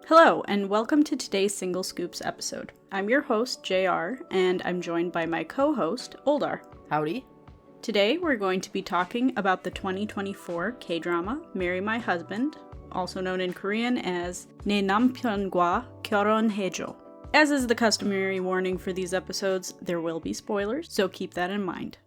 Hello, and welcome to today's Single Scoops episode. I'm your host, JR, and I'm joined by my co-host, OldR. Howdy. Today, we're going to be talking about the 2024 K-drama, Marry My Husband, also known in Korean as 내 남편과 결혼해줘. As is the customary warning for these episodes, there will be spoilers, so keep that in mind.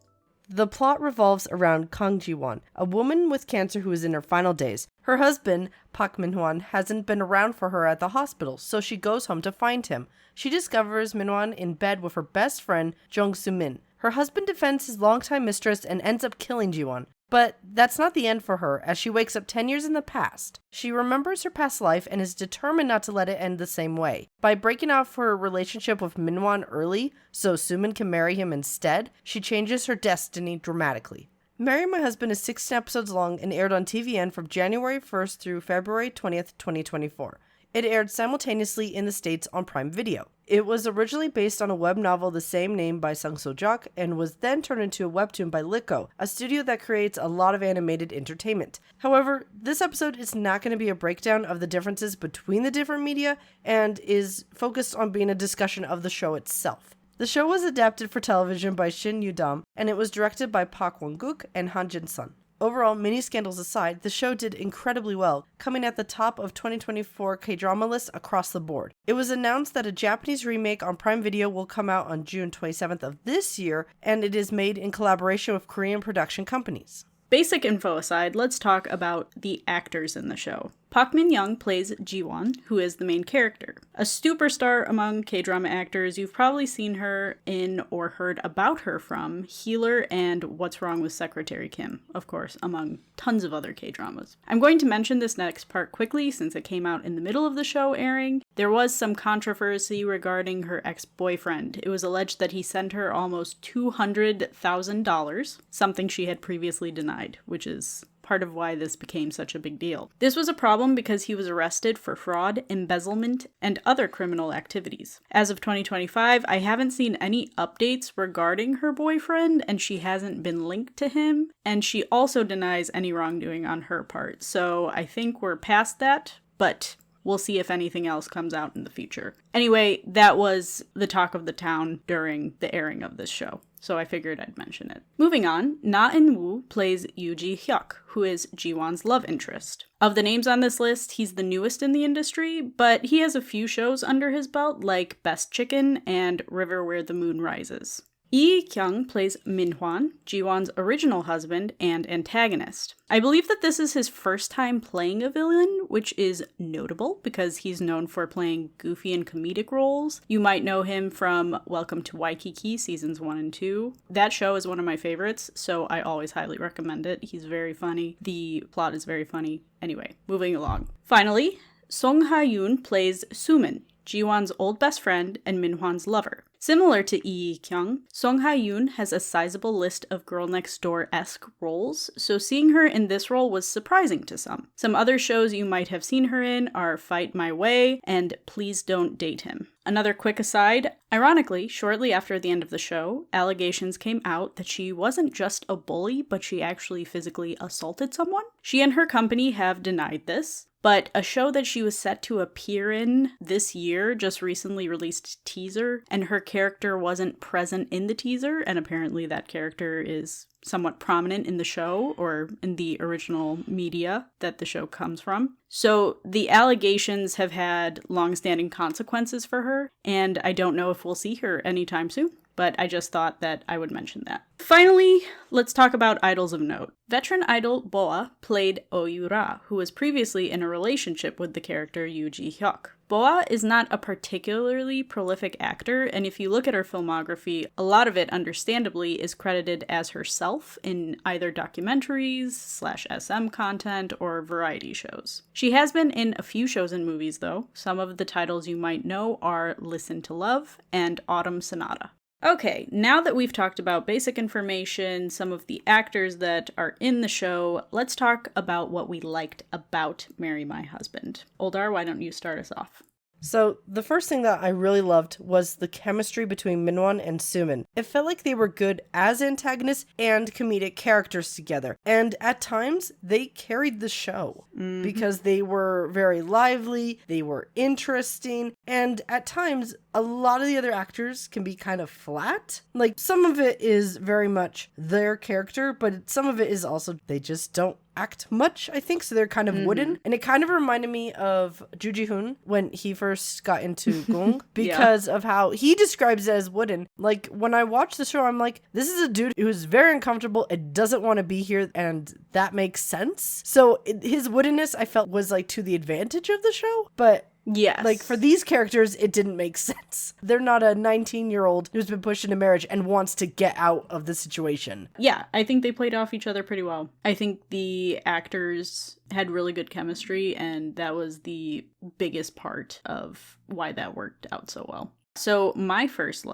The plot revolves around Kang Ji-won, a woman with cancer who is in her final days. Her husband, Park Min-hwan, hasn't been around for her at the hospital, so she goes home to find him. She discovers Min-hwan in bed with her best friend, Jung Soo-min. Her husband defends his longtime mistress and ends up killing Ji-won. But that's not the end for her, as she wakes up 10 years in the past. She remembers her past life and is determined not to let it end the same way. By breaking off her relationship with Min-hwan early, so Soo-min can marry him instead, she changes her destiny dramatically. Marry My Husband is 16 episodes long and aired on TVN from January 1st through February 20th, 2024. It aired simultaneously in the States on Prime Video. It was originally based on a web novel the same name by Sang So-jak and was then turned into a webtoon by Liko, a studio that creates a lot of animated entertainment. However, this episode is not going to be a breakdown of the differences between the different media and is focused on being a discussion of the show itself. The show was adapted for television by Shin Yu-dam, and it was directed by Park Won-guk and Han Jin-sun. Overall, many scandals aside, the show did incredibly well, coming at the top of 2024 K-drama lists across the board. It was announced that a Japanese remake on Prime Video will come out on June 27th of this year, and it is made in collaboration with Korean production companies. Basic info aside, let's talk about the actors in the show. Park Min-young plays Ji-won, who is the main character. A superstar among K-drama actors, you've probably seen her in or heard about her from Healer and What's Wrong with Secretary Kim, of course, among tons of other K-dramas. I'm going to mention this next part quickly since it came out in the middle of the show airing. There was some controversy regarding her ex-boyfriend. It was alleged that he sent her almost $200,000, something she had previously denied, which is part of why this became such a big deal. This was a problem because he was arrested for fraud, embezzlement, and other criminal activities. As of 2025, I haven't seen any updates regarding her boyfriend, and she hasn't been linked to him, and she also denies any wrongdoing on her part. So I think we're past that, but we'll see if anything else comes out in the future. Anyway, that was the talk of the town during the airing of this show, so I figured I'd mention it. Moving on, Na In-woo plays Yoo Ji-hyuk, who is Ji-won's love interest. Of the names on this list, he's the newest in the industry, but he has a few shows under his belt like Best Chicken and River Where the Moon Rises. Lee Kyung plays Min-hwan, Ji-won's original husband and antagonist. I believe that this is his first time playing a villain, which is notable because he's known for playing goofy and comedic roles. You might know him from Welcome to Waikiki seasons 1 and 2. That show is one of my favorites, so I always highly recommend it. He's very funny. The plot is very funny. Anyway, moving along. Finally, Song Ha-yoon plays Soo-min, Ji-won's old best friend and Min-hwan's lover. Similar to Lee Kyung, Song Ha-yoon has a sizable list of Girl Next Door-esque roles, so seeing her in this role was surprising to some. Some other shows you might have seen her in are Fight My Way and Please Don't Date Him. Another quick aside, ironically, shortly after the end of the show, allegations came out that she wasn't just a bully, but she actually physically assaulted someone. She and her company have denied this, but a show that she was set to appear in this year just recently released a teaser, and her character wasn't present in the teaser, and apparently that character is somewhat prominent in the show or in the original media that the show comes from. So the allegations have had long-standing consequences for her, and I don't know if we'll see her anytime soon. But I just thought that I would mention that. Finally, let's talk about idols of note. Veteran idol Boa played OldR, who was previously in a relationship with the character Yoo Ji-hyuk. Boa is not a particularly prolific actor, and if you look at her filmography, a lot of it, understandably, is credited as herself in either documentaries, /SM content, or variety shows. She has been in a few shows and movies, though. Some of the titles you might know are Listen to Love and Autumn Sonata. Okay, now that we've talked about basic information, some of the actors that are in the show, let's talk about what we liked about Marry My Husband. OldR, why don't you start us off? So, the first thing that I really loved was the chemistry between Minwon and Sumin. It felt like they were good as antagonists and comedic characters together. And at times, they carried the show because they were very lively, they were interesting, and at times, a lot of the other actors can be kind of flat. Like, some of it is very much their character, but some of it is also they just don't act much, I think, so they're kind of wooden. And it kind of reminded me of Ju Ji-hoon when he first got into Gong because of how he describes it as wooden. Like, when I watch the show, I'm like, this is a dude who's very uncomfortable and doesn't want to be here, and that makes sense. So his woodenness, I felt, was like to the advantage of the show, but yes, like for these characters, it didn't make sense. They're not a 19-year-old who's been pushed into marriage and wants to get out of the situation. Yeah, I think they played off each other pretty well. I think the actors had really good chemistry, and that was the biggest part of why that worked out so well. So my first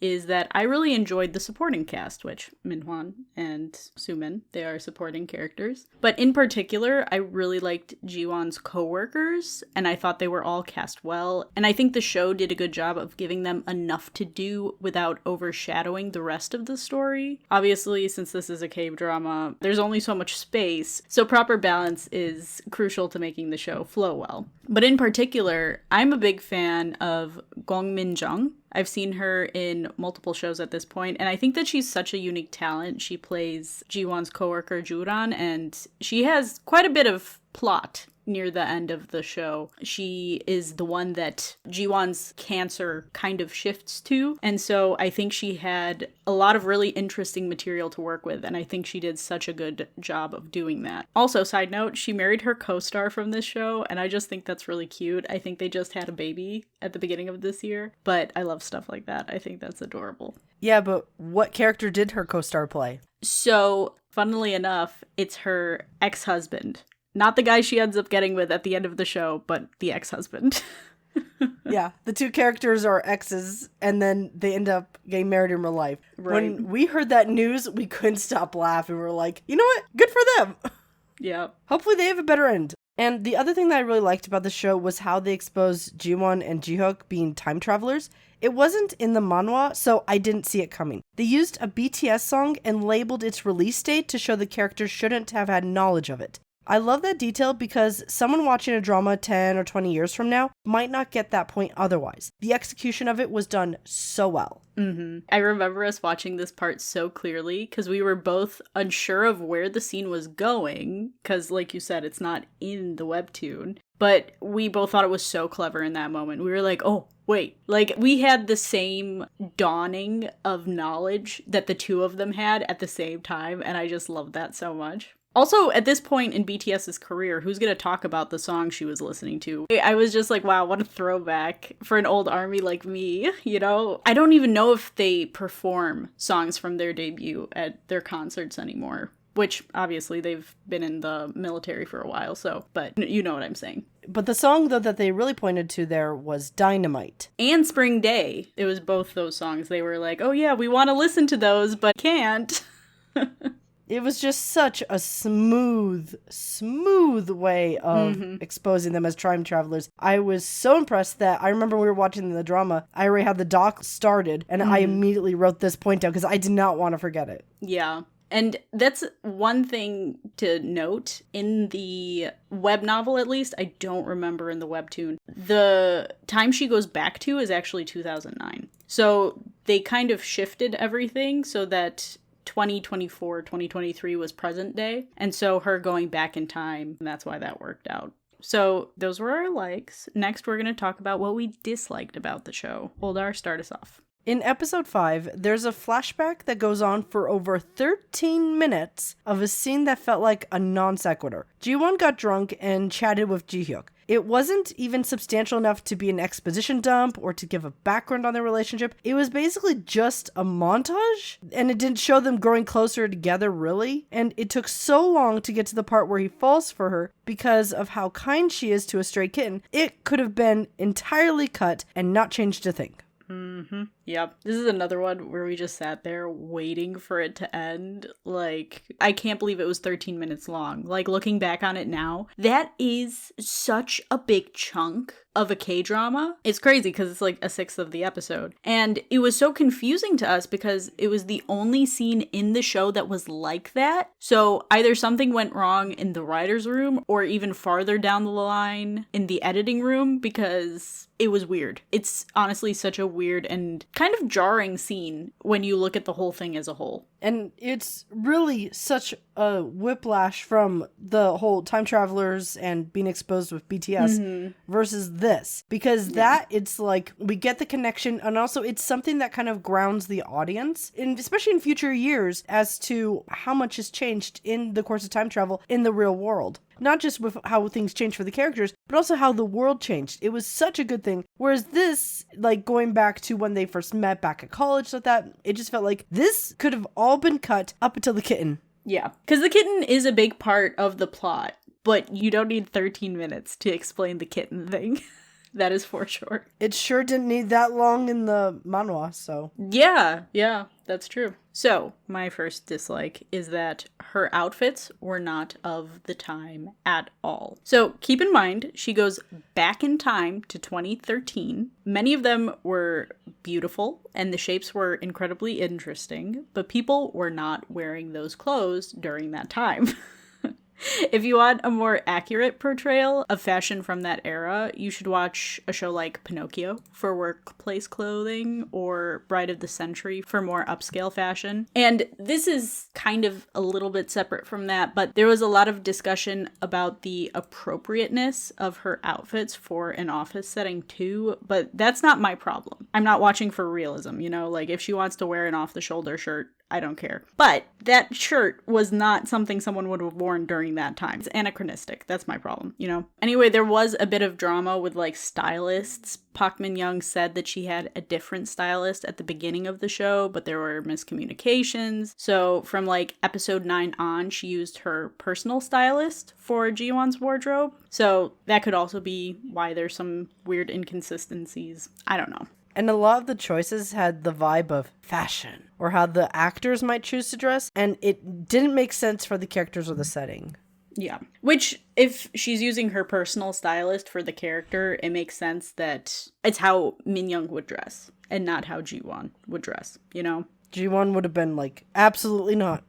is that I really enjoyed the supporting cast, which Minhwan and Sumin, they are supporting characters. But in particular, I really liked Jiwon's co-workers, and I thought they were all cast well. And I think the show did a good job of giving them enough to do without overshadowing the rest of the story. Obviously, since this is a K-drama, there's only so much space, so proper balance is crucial to making the show flow well. But in particular, I'm a big fan of Gong Min-jung. I've seen her in multiple shows at this point, and I think that she's such a unique talent. She plays Jiwon's coworker Juran, and she has quite a bit of plot near the end of the show. She is the one that Jiwon's cancer kind of shifts to, and so I think she had a lot of really interesting material to work with, and I think she did such a good job of doing that. Also, side note, she married her co-star from this show, and I just think that's really cute. I think they just had a baby at the beginning of this year, but I love stuff like that. I think that's adorable. Yeah, but what character did her co-star play? So, funnily enough, it's her ex-husband. Not the guy she ends up getting with at the end of the show, but the ex-husband. Yeah, the two characters are exes, and then they end up getting married in real life. Right. When we heard that news, we couldn't stop laughing. We were like, you know what? Good for them. Yeah. Hopefully they have a better end. And the other thing that I really liked about the show was how they exposed Jiwon and Jihook being time travelers. It wasn't in the manhwa, so I didn't see it coming. They used a BTS song and labeled its release date to show the characters shouldn't have had knowledge of it. I love that detail because someone watching a drama 10 or 20 years from now might not get that point otherwise. The execution of it was done so well. I remember us watching this part so clearly because we were both unsure of where the scene was going because, like you said, it's not in the webtoon. But we both thought it was so clever in that moment. We were like, oh, wait. Like, we had the same dawning of knowledge that the two of them had at the same time, and I just loved that so much. Also, at this point in BTS's career, who's going to talk about the song she was listening to? I was just like, wow, what a throwback for an old army like me, you know? I don't even know if they perform songs from their debut at their concerts anymore, which obviously they've been in the military for a while, so, but you know what I'm saying. But the song, though, that they really pointed to there was Dynamite. And Spring Day. It was both those songs. They were like, oh yeah, we want to listen to those, but can't. It was just such a smooth way of exposing them as time travelers. I was so impressed that I remember we were watching the drama, I already had the doc started, and I immediately wrote this point down because I did not want to forget it. Yeah. And that's one thing to note. In the web novel, at least, I don't remember in the webtoon, the time she goes back to is actually 2009. So they kind of shifted everything so that 2024, 2023 was present day. And so her going back in time, and that's why that worked out. So those were our likes. Next, we're going to talk about what we disliked about the show. OldR, start us off. In episode 5, there's a flashback that goes on for over 13 minutes of a scene that felt like a non sequitur. Jiwon got drunk and chatted with Jihyuk. It wasn't even substantial enough to be an exposition dump or to give a background on their relationship. It was basically just a montage, and it didn't show them growing closer together, really. And it took so long to get to the part where he falls for her because of how kind she is to a stray kitten. It could have been entirely cut and not changed a thing. Yep. This is another one where we just sat there waiting for it to end. Like, I can't believe it was 13 minutes long. Like, looking back on it now, that is such a big chunk of a K-drama. It's crazy because it's like a sixth of the episode. And it was so confusing to us because it was the only scene in the show that was like that. So either something went wrong in the writer's room or even farther down the line in the editing room because it was weird. It's honestly such a weird and kind of jarring scene when you look at the whole thing as a whole. And it's really such a whiplash from the whole time travelers and being exposed with BTS versus this. Because that, it's like, we get the connection, and also it's something that kind of grounds the audience, and especially in future years, as to how much has changed in the course of time travel in the real world. Not just with how things changed for the characters, but also how the world changed. It was such a good thing. Whereas this, like going back to when they first met back at college, like that, it just felt like this could have all been cut up until the kitten. Yeah, because the kitten is a big part of the plot, but you don't need 13 minutes to explain the kitten thing. That is for sure. It sure didn't need that long in the manhwa, so. Yeah, that's true. So, my first dislike is that her outfits were not of the time at all. So, keep in mind, she goes back in time to 2013. Many of them were beautiful, and the shapes were incredibly interesting, but people were not wearing those clothes during that time. If you want a more accurate portrayal of fashion from that era, you should watch a show like Pinocchio for workplace clothing or Bride of the Century for more upscale fashion. And this is kind of a little bit separate from that, but there was a lot of discussion about the appropriateness of her outfits for an office setting too, but that's not my problem. I'm not watching for realism, you know, like if she wants to wear an off-the-shoulder shirt, I don't care. But that shirt was not something someone would have worn during that time. It's anachronistic. That's my problem, you know? Anyway, there was a bit of drama with like stylists. Park Min-young said that she had a different stylist at the beginning of the show, but there were miscommunications. So from like episode 9 on, she used her personal stylist for Ji-won's wardrobe. So that could also be why there's some weird inconsistencies. I don't know. And a lot of the choices had the vibe of fashion, or how the actors might choose to dress, and it didn't make sense for the characters or the setting. Yeah. Which, if she's using her personal stylist for the character, it makes sense that it's how Min-young would dress, and not how Ji-won would dress, you know? Ji-won would have been like, absolutely not.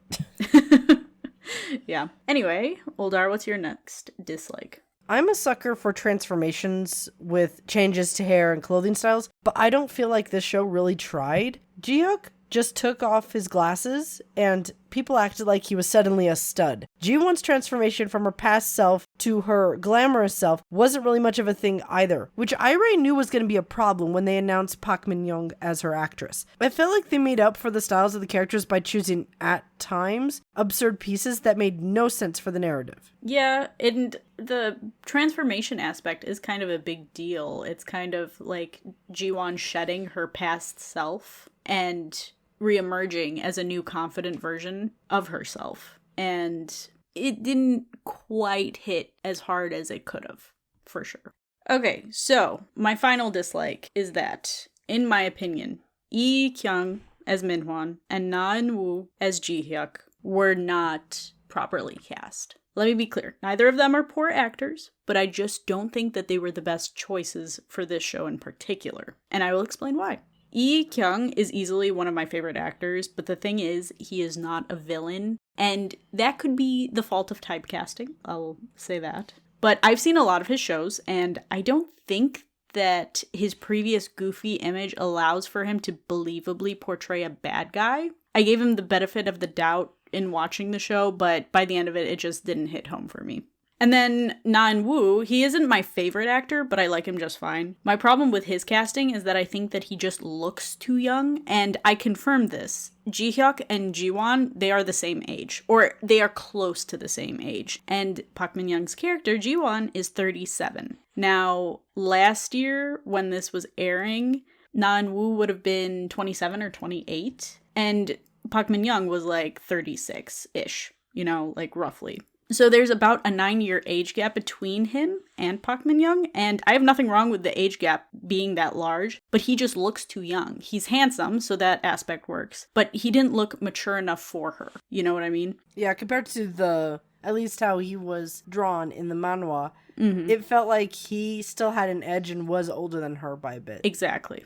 Yeah. Anyway, OldR, what's your next dislike? I'm a sucker for transformations with changes to hair and clothing styles, but I don't feel like this show really tried. Ji-hyuk just took off his glasses, and people acted like he was suddenly a stud. Ji-won's transformation from her past self to her glamorous self wasn't really much of a thing either, which I already knew was going to be a problem when they announced Park Min-young as her actress. I felt like they made up for the styles of the characters by choosing, at times, absurd pieces that made no sense for the narrative. Yeah, and the transformation aspect is kind of a big deal. It's kind of like Ji-won shedding her past self and reemerging as a new confident version of herself. And it didn't quite hit as hard as it could have, for sure. Okay, so my final dislike is that, in my opinion, Lee Kyung as Minhwan and Na In-woo as Ji-hyuk were not properly cast. Let me be clear, neither of them are poor actors, but I just don't think that they were the best choices for this show in particular. And I will explain why. Lee Kyung is easily one of my favorite actors, but the thing is, he is not a villain, and that could be the fault of typecasting, I'll say that. But I've seen a lot of his shows, and I don't think that his previous goofy image allows for him to believably portray a bad guy. I gave him the benefit of the doubt in watching the show, but by the end of it, it just didn't hit home for me. And then Na In-woo, he isn't my favorite actor, but I like him just fine. My problem with his casting is that I think that he just looks too young, and I confirmed this. Ji-hyuk and Ji-won, they are the same age, or they are close to the same age, and Park Min-young's character, Ji-won, is 37. Now, last year, when this was airing, Na In-woo would have been 27 or 28, and Park Min-young was like 36-ish, you know, like roughly. So there's about a 9-year age gap between him and Park Min-young, and I have nothing wrong with the age gap being that large, but he just looks too young. He's handsome, so that aspect works, but he didn't look mature enough for her. You know what I mean? Yeah, compared to the at least how he was drawn in the manhwa, it felt like he still had an edge and was older than her by a bit. Exactly.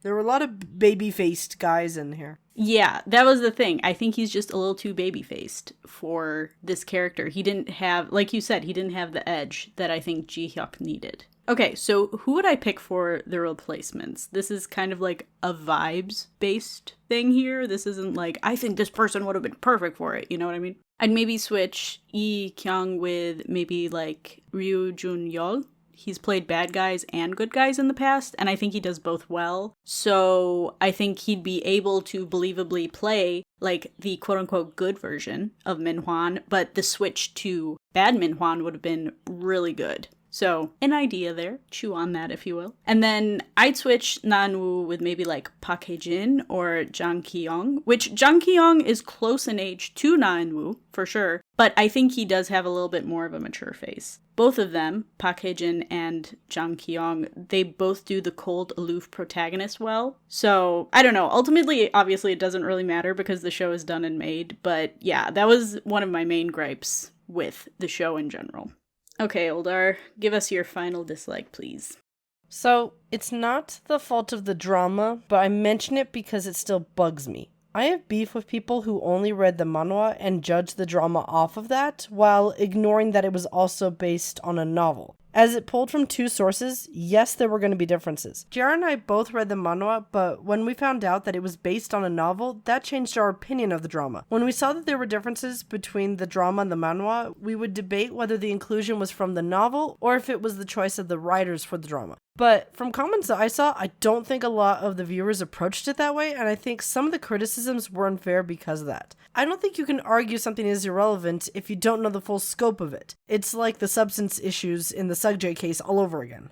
There were a lot of baby-faced guys in here. Yeah, that was the thing. I think he's just a little too baby-faced for this character. He didn't have, like you said, he didn't have the edge that I think Ji-hyuk needed. Okay, so who would I pick for the replacements? This is kind of like a vibes-based thing here. This isn't like, I think this person would have been perfect for it, you know what I mean? I'd maybe switch Lee Kyung with maybe like Ryu Jun-yeol. He's played bad guys and good guys in the past, and I think he does both well. So I think he'd be able to believably play like the quote-unquote good version of Min-hwan, but the switch to bad Min-hwan would have been really good. So, an idea there. Chew on that, if you will. And then I'd switch Na-woo with maybe like Park Hae-jin or Jang Ki-young, which Jang Ki-young is close in age to Na-woo, for sure, but I think he does have a little bit more of a mature face. Both of them, Park Hae-jin and Jang Ki-young, they both do the cold, aloof protagonist well. So, I don't know. Ultimately, obviously, it doesn't really matter because the show is done and made, but yeah, that was one of my main gripes with the show in general. Okay, OldR, give us your final dislike, please. So, it's not the fault of the drama, but I mention it because it still bugs me. I have beef with people who only read the manhwa and judge the drama off of that, while ignoring that it was also based on a novel. As it pulled from two sources, yes, there were going to be differences. JR and I both read the manhwa, but when we found out that it was based on a novel, that changed our opinion of the drama. When we saw that there were differences between the drama and the manhwa, we would debate whether the inclusion was from the novel or if it was the choice of the writers for the drama. But from comments that I saw, I don't think a lot of the viewers approached it that way, and I think some of the criticisms were unfair because of that. I don't think you can argue something is irrelevant if you don't know the full scope of it. It's like the substance issues in the Sugjae case all over again.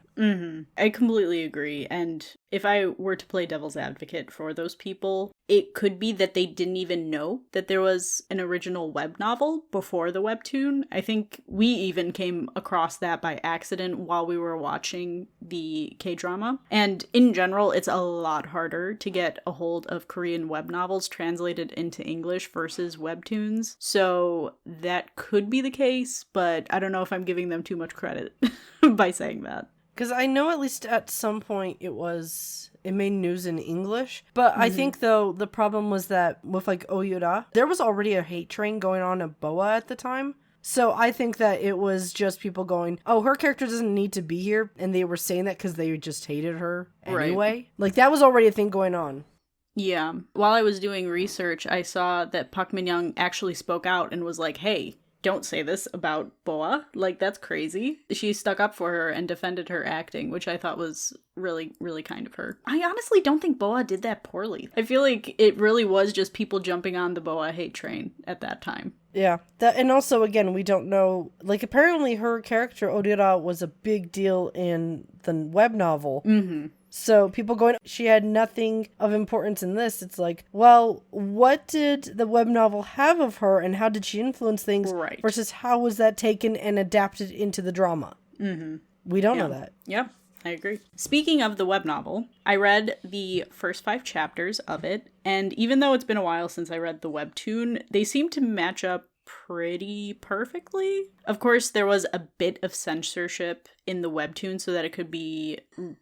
I completely agree, and if I were to play devil's advocate for those people, it could be that they didn't even know that there was an original web novel before the webtoon. I think we even came across that by accident while we were watching the K-drama. And in general, it's a lot harder to get a hold of Korean web novels translated into English versus webtoons. So that could be the case, but I don't know if I'm giving them too much credit by saying that. Because I know at least at some point it made news in English. But I think, though, the problem was that with, like, OldR, there was already a hate train going on at BoA at the time. So I think that it was just people going, oh, her character doesn't need to be here. And they were saying that because they just hated her anyway. Right. Like, that was already a thing going on. Yeah. While I was doing research, I saw that Park Min-young actually spoke out and was like, hey, don't say this about BoA. Like, that's crazy. She stuck up for her and defended her acting, which I thought was really, really kind of her. I honestly don't think BoA did that poorly. I feel like it really was just people jumping on the BoA hate train at that time. Yeah. And also, again, we don't know, like, apparently her character, OldR, was a big deal in the web novel. So people going, she had nothing of importance in this. It's like, well, what did the web novel have of her and how did she influence things versus how was that taken and adapted into the drama? We don't know that. Yeah, I agree. Speaking of the web novel, I read the first 5 chapters of it. And even though it's been a while since I read the webtoon, they seem to match up pretty perfectly. Of course, there was a bit of censorship in the webtoon so that it could be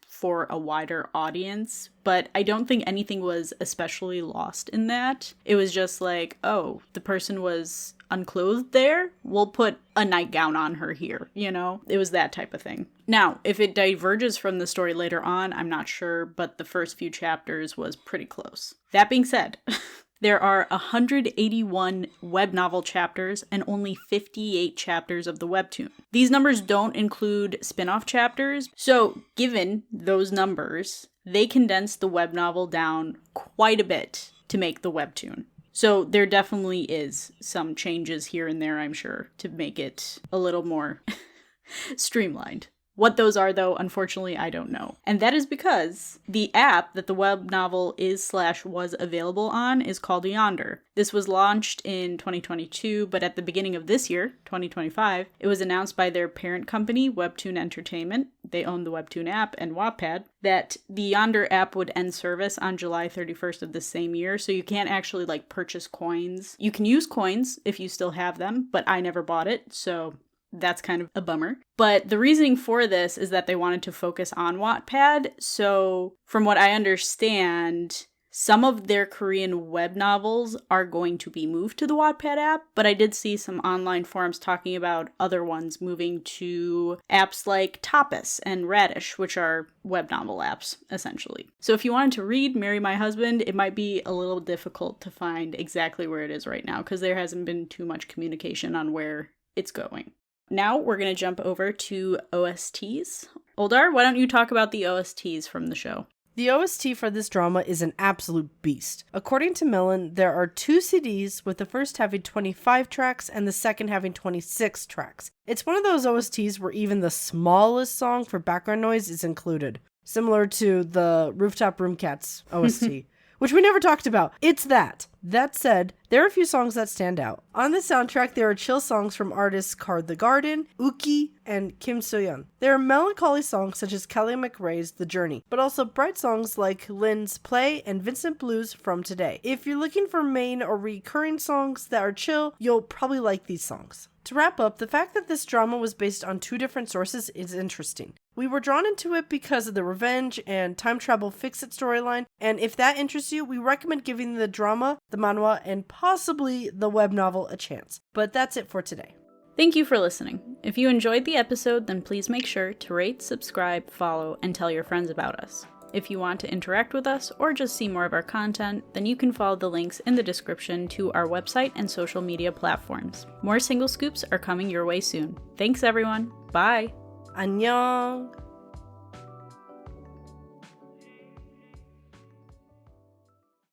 for a wider audience, but I don't think anything was especially lost in that. It was just like, oh, the person was unclothed there, we'll put a nightgown on her here, you know? It was that type of thing. Now, if it diverges from the story later on, I'm not sure, but the first few chapters was pretty close. That being said, there are 181 web novel chapters and only 58 chapters of the webtoon. These numbers don't include spin-off chapters, so given those numbers, they condense the web novel down quite a bit to make the webtoon. So there definitely is some changes here and there, I'm sure, to make it a little more streamlined. What those are, though, unfortunately, I don't know. And that is because the app that the web novel is/was available on is called Yonder. This was launched in 2022, but at the beginning of this year, 2025, it was announced by their parent company, Webtoon Entertainment, they own the Webtoon app and Wattpad, that the Yonder app would end service on July 31st of the same year, so you can't actually purchase coins. You can use coins if you still have them, but I never bought it, so that's kind of a bummer. But the reasoning for this is that they wanted to focus on Wattpad, so from what I understand, some of their Korean web novels are going to be moved to the Wattpad app, but I did see some online forums talking about other ones moving to apps like Tapas and Radish, which are web novel apps, essentially. So if you wanted to read Marry My Husband, it might be a little difficult to find exactly where it is right now, because there hasn't been too much communication on where it's going. Now we're going to jump over to OSTs. OldR, why don't you talk about the OSTs from the show? The OST for this drama is an absolute beast. According to Melon, there are 2 CDs, with the first having 25 tracks and the second having 26 tracks. It's one of those OSTs where even the smallest song for background noise is included, similar to the Rooftop Room Cats OST. Which we never talked about. It's that. That said, there are a few songs that stand out. On the soundtrack, there are chill songs from artists Card the Garden, Uki, and Kim So-yeon. There are melancholy songs such as Kelly McRae's The Journey, but also bright songs like Lynn's Play and Vincent Blue's From Today. If you're looking for main or recurring songs that are chill, you'll probably like these songs. To wrap up, the fact that this drama was based on 2 different sources is interesting. We were drawn into it because of the revenge and time travel fix-it storyline, and if that interests you, we recommend giving the drama, the manhwa, and possibly the web novel a chance. But that's it for today. Thank you for listening. If you enjoyed the episode, then please make sure to rate, subscribe, follow, and tell your friends about us. If you want to interact with us or just see more of our content, then you can follow the links in the description to our website and social media platforms. More single scoops are coming your way soon. Thanks everyone. Bye! 안녕!